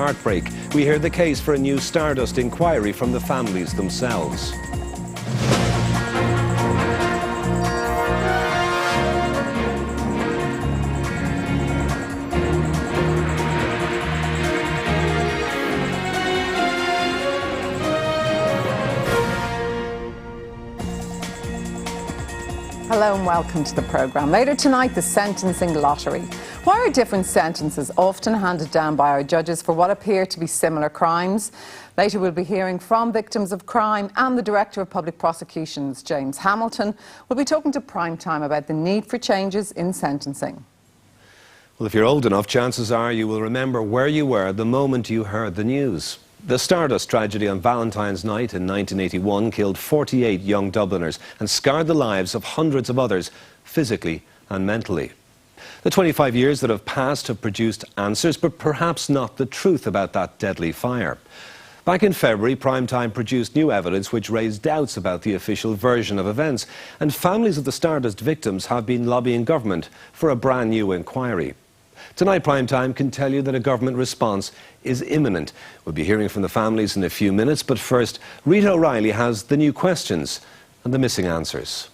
heartbreak. We hear the case for a new Stardust inquiry from the families themselves. Hello and welcome to the programme. Later tonight, the sentencing lottery. Why are different sentences often handed down by our judges for what appear to be similar crimes? Later we'll be hearing from victims of crime, and the Director of Public Prosecutions, James Hamilton, will be talking to PrimeTime about the need for changes in sentencing. Well, if you're old enough, chances are you will remember where you were the moment you heard the news. The Stardust tragedy on Valentine's night in 1981 killed 48 young Dubliners and scarred the lives of hundreds of others, physically and mentally. The 25 years that have passed have produced answers, but perhaps not the truth about that deadly fire. Back in February, PrimeTime produced new evidence which raised doubts about the official version of events, and families of the Stardust victims have been lobbying government for a brand new inquiry. Tonight, PrimeTime can tell you that a government response is imminent. We'll be hearing from the families in a few minutes, but first, Rita O'Reilly has the new questions and the missing answers.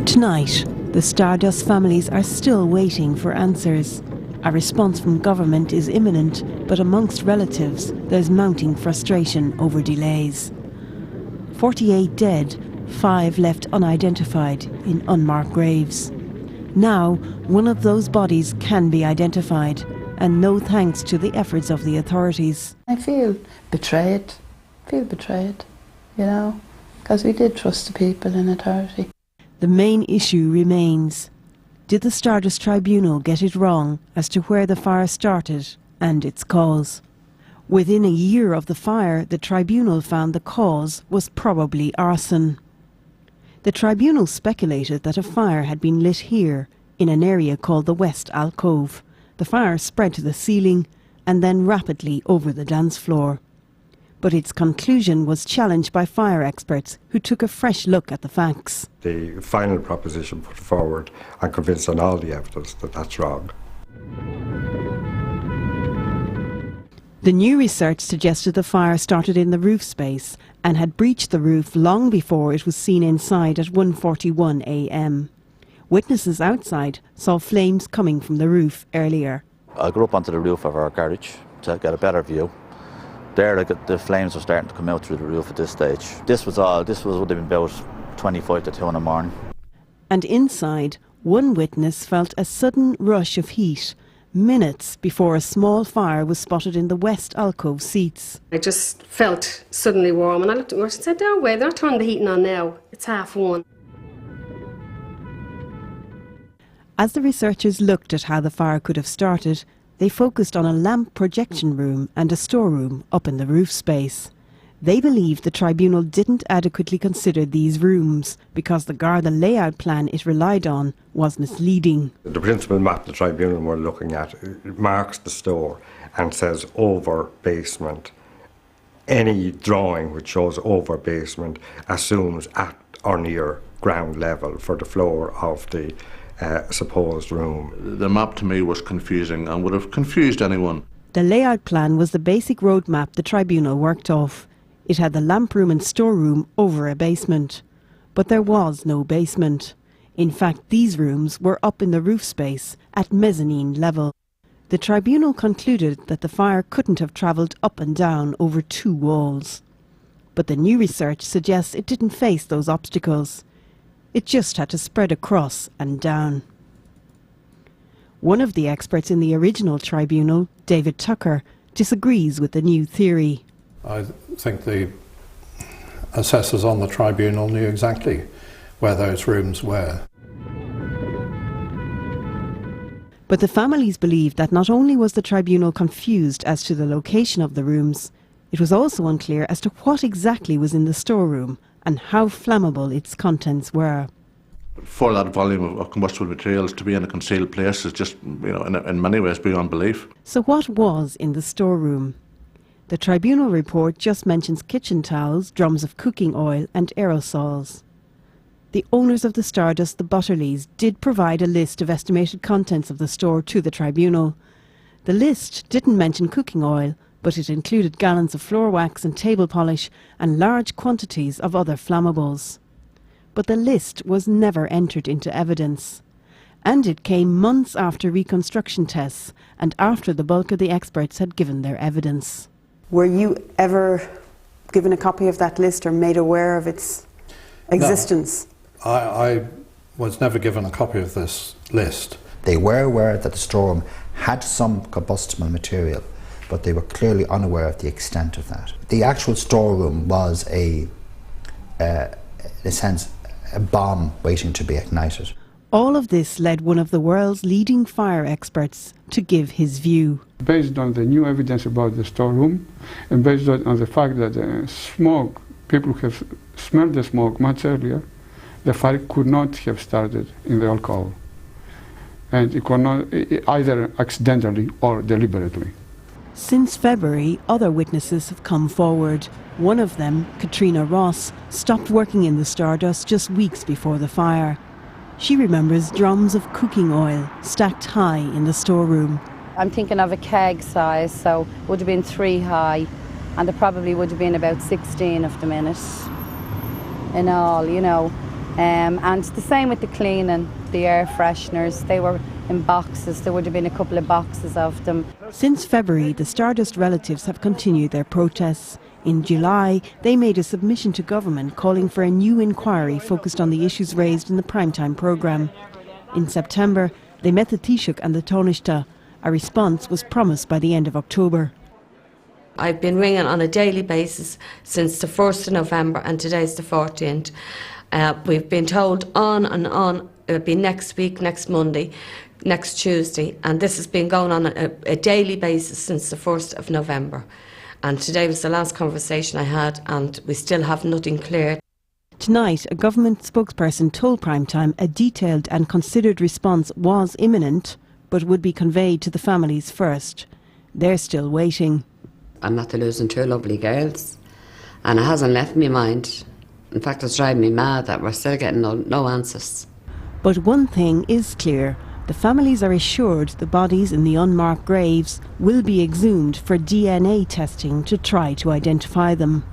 Tonight, the Stardust families are still waiting for answers. A response from government is imminent, but amongst relatives, there's mounting frustration over delays. 48 dead, 5 left unidentified in unmarked graves. Now, one of those bodies can be identified, and no thanks to the efforts of the authorities. I feel betrayed, you know, because we did trust the people in authority. The main issue remains: did the Stardust Tribunal get it wrong as to where the fire started and its cause? Within a year of the fire, the tribunal found the cause was probably arson. The tribunal speculated that a fire had been lit here, in an area called the West Alcove. The fire spread to the ceiling and then rapidly over the dance floor. But its conclusion was challenged by fire experts who took a fresh look at the facts. The final proposition put forward and convinced on all the evidence that that's wrong. The new research suggested the fire started in the roof space and had breached the roof long before it was seen inside at 1:41 a.m. Witnesses outside saw flames coming from the roof earlier. I got up onto the roof of our garage to get a better view. There, the flames were starting to come out through the roof at this stage. This would have been about 25 to 2 in the morning. And inside, one witness felt a sudden rush of heat minutes before a small fire was spotted in the West Alcove seats. I just felt suddenly warm, and I looked at Marsh and said, "No way, they're turning the heating on now. It's 1:30. As the researchers looked at how the fire could have started, they focused on a lamp projection room and a storeroom up in the roof space. They believed the tribunal didn't adequately consider these rooms because the Garda layout plan it relied on was misleading. The principal map the tribunal were looking at marks the store and says over basement. Any drawing which shows over basement assumes at or near ground level for the floor of the supposed room. The map to me was confusing and would have confused anyone. The layout plan was the basic road map the tribunal worked off. It had the lamp room and storeroom over a basement. But there was no basement. In fact, these rooms were up in the roof space at mezzanine level. The tribunal concluded that the fire couldn't have travelled up and down over 2 walls. But the new research suggests it didn't face those obstacles. It just had to spread across and down. One of the experts in the original tribunal, David Tucker, disagrees with the new theory. I think the assessors on the tribunal knew exactly where those rooms were. But the families believed that not only was the tribunal confused as to the location of the rooms, it was also unclear as to what exactly was in the storeroom and how flammable its contents were. For that volume of combustible materials to be in a concealed place is just, in many ways beyond belief. So what was in the storeroom? The tribunal report just mentions kitchen towels, drums of cooking oil and aerosols. The owners of the Stardust, the Butterleys, did provide a list of estimated contents of the store to the tribunal. The list didn't mention cooking oil, but it included gallons of floor wax and table polish and large quantities of other flammables. But the list was never entered into evidence. And it came months after reconstruction tests and after the bulk of the experts had given their evidence. Were you ever given a copy of that list or made aware of its existence? No, I was never given a copy of this list. They were aware that the storeroom had some combustible material, but they were clearly unaware of the extent of that. The actual storeroom was in a sense, a bomb waiting to be ignited. All of this led one of the world's leading fire experts to give his view. Based on the new evidence about the storeroom and based on the fact that the smoke, people have smelled the smoke much earlier, the fire could not have started in the alcohol. And it could not, either accidentally or deliberately. Since February, other witnesses have come forward. One of them, Katrina Ross, stopped working in the Stardust just weeks before the fire. She remembers drums of cooking oil stacked high in the storeroom. I'm thinking of a keg size, so would have been 3 high, and there probably would have been about 16 of them in it in all, you know. And the same with the cleaning, the air fresheners, they were in boxes, there would have been a couple of boxes of them. Since February, the Stardust relatives have continued their protests. In July, they made a submission to government calling for a new inquiry focused on the issues raised in the PrimeTime programme. In September, they met the Taoiseach and the Taoiseach. A response was promised by the end of October. I've been ringing on a daily basis since the 1st of November and today's the 14th. We've been told on and on it'll be next week, next Monday, next Tuesday, and this has been going on a daily basis since the 1st of November. And today was the last conversation I had, and we still have nothing clear. Tonight, a government spokesperson told PrimeTime a detailed and considered response was imminent, but would be conveyed to the families first. They're still waiting. I'm after losing 2 lovely girls, and it hasn't left me mind. In fact, it's driving me mad that we're still getting no answers. But one thing is clear. The families are assured the bodies in the unmarked graves will be exhumed for DNA testing to try to identify them.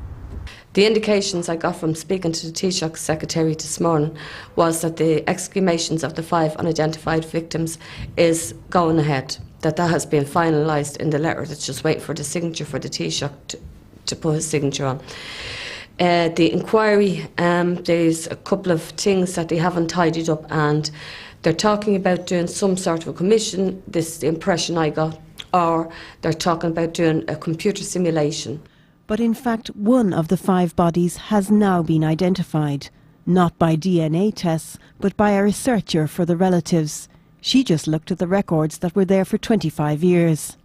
The indications I got from speaking to the Taoiseach's secretary this morning was that the exhumations of the 5 unidentified victims is going ahead, that has been finalised in the letter that's just waiting for the signature for the Taoiseach to put his signature on. The inquiry, there's a couple of things that they haven't tidied up, and they're talking about doing some sort of a commission, this is the impression I got, or they're talking about doing a computer simulation. But in fact, one of the 5 bodies has now been identified, not by DNA tests, but by a researcher for the relatives. She just looked at the records that were there for 25 years.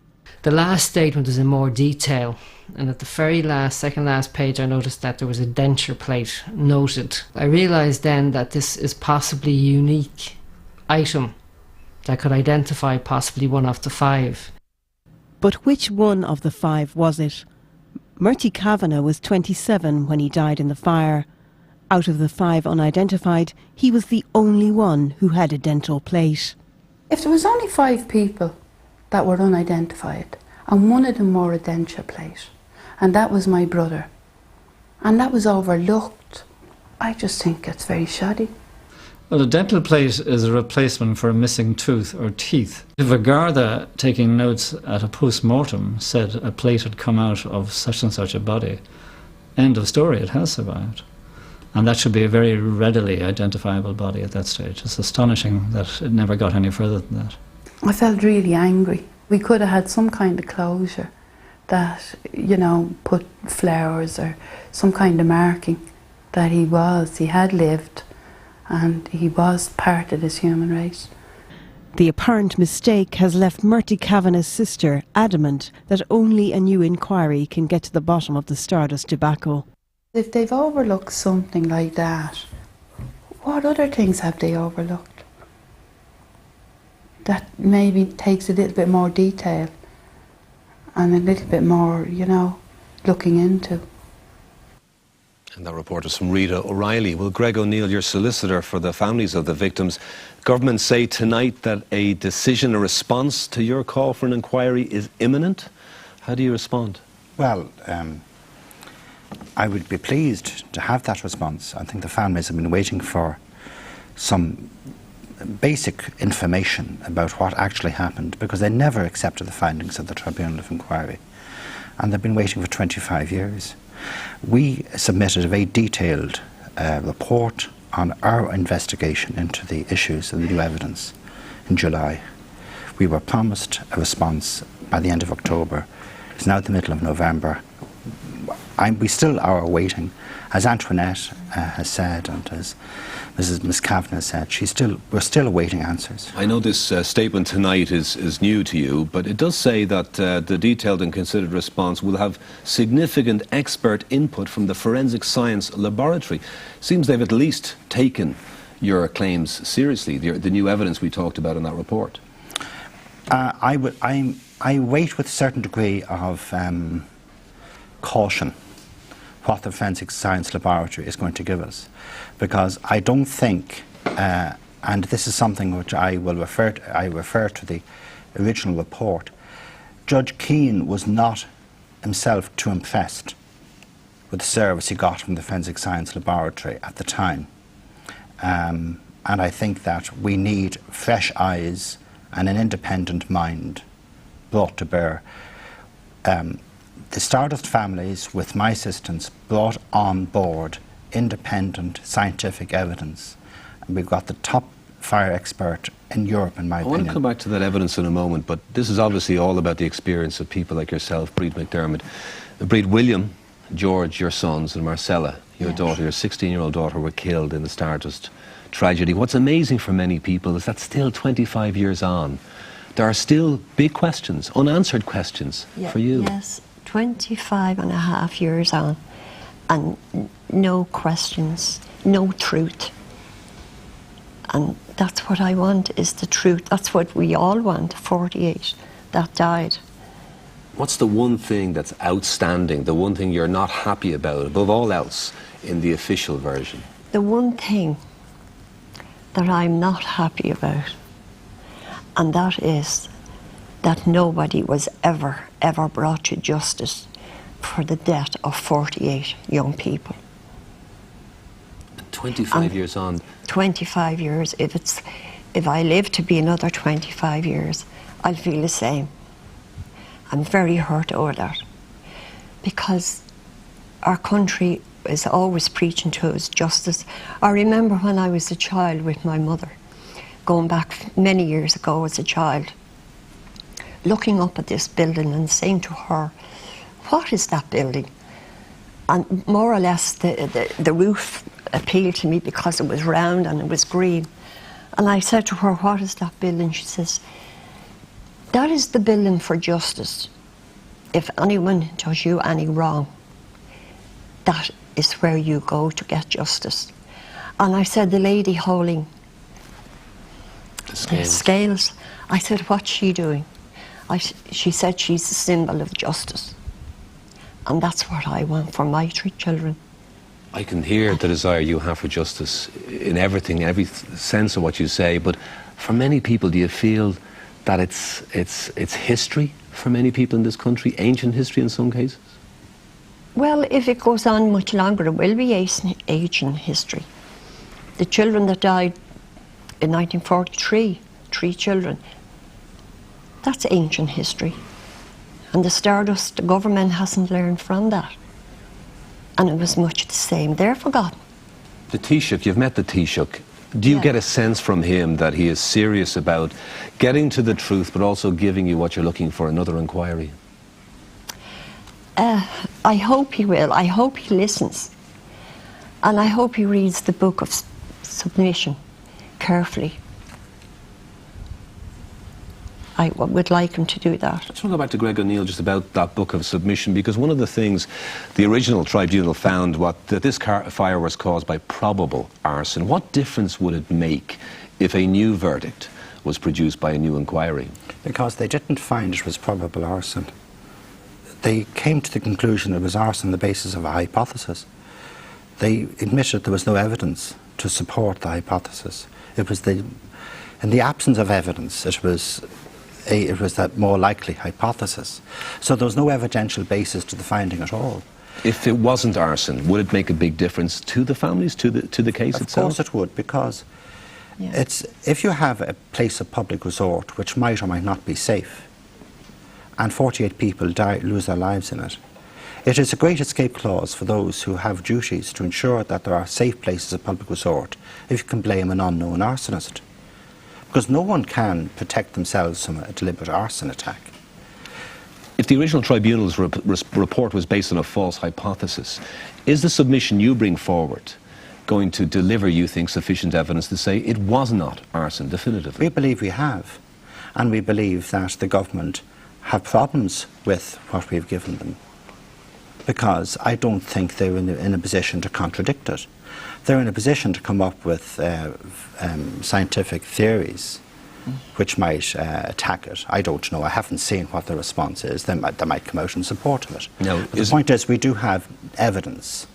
The last statement was in more detail, and at the very last, second last page, I noticed that there was a denture plate noted. I realised then that this is possibly a unique item that could identify possibly one of the 5. But which one of the 5 was it? Murty Kavanagh was 27 when he died in the fire. Out of the 5 unidentified, he was the only one who had a dental plate. If there was only 5 people that were unidentified, and one of them wore a denture plate, and that was my brother, and that was overlooked, I just think it's very shoddy. Well, a dental plate is a replacement for a missing tooth or teeth. If a Garda taking notes at a post-mortem said a plate had come out of such and such a body, end of story, it has survived. And that should be a very readily identifiable body at that stage. It's astonishing that it never got any further than that. I felt really angry. We could have had some kind of closure that, you know, put flowers or some kind of marking that he had lived and he was part of this human race. The apparent mistake has left Murty Kavanagh's sister adamant that only a new inquiry can get to the bottom of the Stardust debacle. If they've overlooked something like that, what other things have they overlooked? That maybe takes a little bit more detail and a little bit more, you know, looking into. And that report is from Rita O'Reilly. Well, Greg O'Neill, your solicitor for the families of the victims, government say tonight that a decision, a response to your call for an inquiry is imminent. How do you respond? Well, I would be pleased to have that response. I think the families have been waiting for some basic information about what actually happened, because they never accepted the findings of the Tribunal of Inquiry, and they've been waiting for 25 years. We submitted a very detailed report on our investigation into the issues and the new evidence in July. We were promised a response by the end of October. It's now the middle of November. We still are waiting. As Antoinette has said, and as Ms. Kavanagh said, we're still awaiting answers. I know this statement tonight is new to you, but it does say that the detailed and considered response will have significant expert input from the Forensic Science Laboratory. Seems they've at least taken your claims seriously, the new evidence we talked about in that report. I wait with a certain degree of caution what the Forensic Science Laboratory is going to give us, because I don't think, and this is something which I refer to the original report, Judge Keane was not himself too impressed with the service he got from the Forensic Science Laboratory at the time. And I think that we need fresh eyes and an independent mind brought to bear. The Stardust families, with my assistance, brought on board independent scientific evidence. And we've got the top fire expert in Europe, in my opinion. I want to come back to that evidence in a moment, but this is obviously all about the experience of people like yourself, Breed McDermott. Breed, William, George, your sons, and Marcella, your daughter, your 16-year-old daughter, were killed in the Stardust tragedy. What's amazing for many people is that still 25 years on, there are still big questions, unanswered questions for you. Yes. 25 and a half years on, and no questions, no truth. And that's what I want, is the truth. That's what we all want, 48 that died. What's the one thing that's outstanding, the one thing you're not happy about, above all else, in the official version? The one thing that I'm not happy about, and that is that nobody was ever brought to justice for the death of 48 young people. 25 years on. 25 years. If I live to be another 25 years, I'll feel the same. I'm very hurt over that, because our country is always preaching to us justice. I remember when I was a child with my mother, going back many years ago as a child, looking up at this building and saying to her, what is that building? And more or less the roof appealed to me because it was round and it was green. And I said to her, what is that building? She says, that is the building for justice. If anyone does you any wrong, that is where you go to get justice. And I said, the lady holding the scales, I said, what's she doing? She said she's a symbol of justice. And that's what I want for my 3 children. I can hear the desire you have for justice in everything, every sense of what you say, but for many people, do you feel that it's history for many people in this country, ancient history in some cases? Well, if it goes on much longer, it will be ancient history. The children that died in 1943, 3 children, that's ancient history. And the Stardust government hasn't learned from that. And it was much the same. They're forgotten. The Taoiseach, you've met the Taoiseach. Do you get a sense from him that he is serious about getting to the truth, but also giving you what you're looking for, another inquiry? I hope he will. I hope he listens. And I hope he reads the book of submission carefully. I would like him to do that. I just want to go back to Greg O'Neill just about that book of submission, because one of the things the original tribunal found was that this fire was caused by probable arson. What difference would it make if a new verdict was produced by a new inquiry? Because they didn't find it was probable arson. They came to the conclusion it was arson on the basis of a hypothesis. they admitted there was no evidence to support the hypothesis. It was in the absence of evidence, it was that more likely hypothesis. So there was no evidential basis to the finding at all. If it wasn't arson, would it make a big difference to the families, to the case itself? Of course it would, because if you have a place of public resort which might or might not be safe, and 48 people lose their lives in it, it is a great escape clause for those who have duties to ensure that there are safe places of public resort if you can blame an unknown arsonist. Because no one can protect themselves from a deliberate arson attack. If the original tribunal's report was based on a false hypothesis, is the submission you bring forward going to deliver, you think, sufficient evidence to say it was not arson definitively? We believe we have. And we believe that the government have problems with what we've given them, because I don't think they're in a position to contradict it. They're in a position to come up with scientific theories which might attack it. I don't know. I haven't seen what the response is. They might come out in support of it. No, the point is, we do have evidence.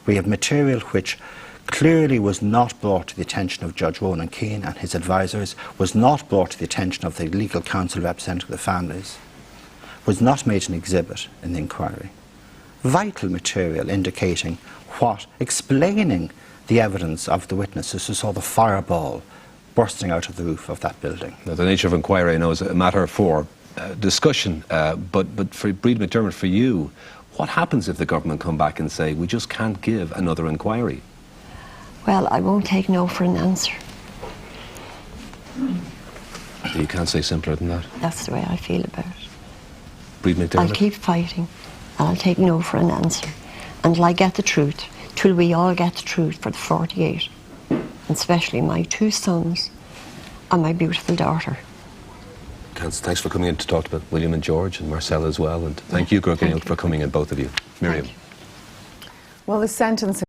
We have material which clearly was not brought to the attention of Judge Ronan Keane and his advisors, was not brought to the attention of the legal counsel representing the families, was not made an exhibit in the inquiry. Vital material indicating explaining the evidence of the witnesses who saw the fireball bursting out of the roof of that building. Now, the nature of inquiry, I know, is a matter for discussion, but for Breed McDermott, for you, what happens if the government come back and say, we just can't give another inquiry? Well, I won't take no for an answer. You can't say simpler than that. That's the way I feel about it. Breed McDermott? I'll keep fighting, and I'll take no for an answer until I get the truth, till we all get the truth for the 48, and especially my 2 sons and my beautiful daughter. Thanks for coming in to talk about William and George and Marcella as well, and thank you, Gurgail, for coming in, both of you. Miriam. Well, the sentence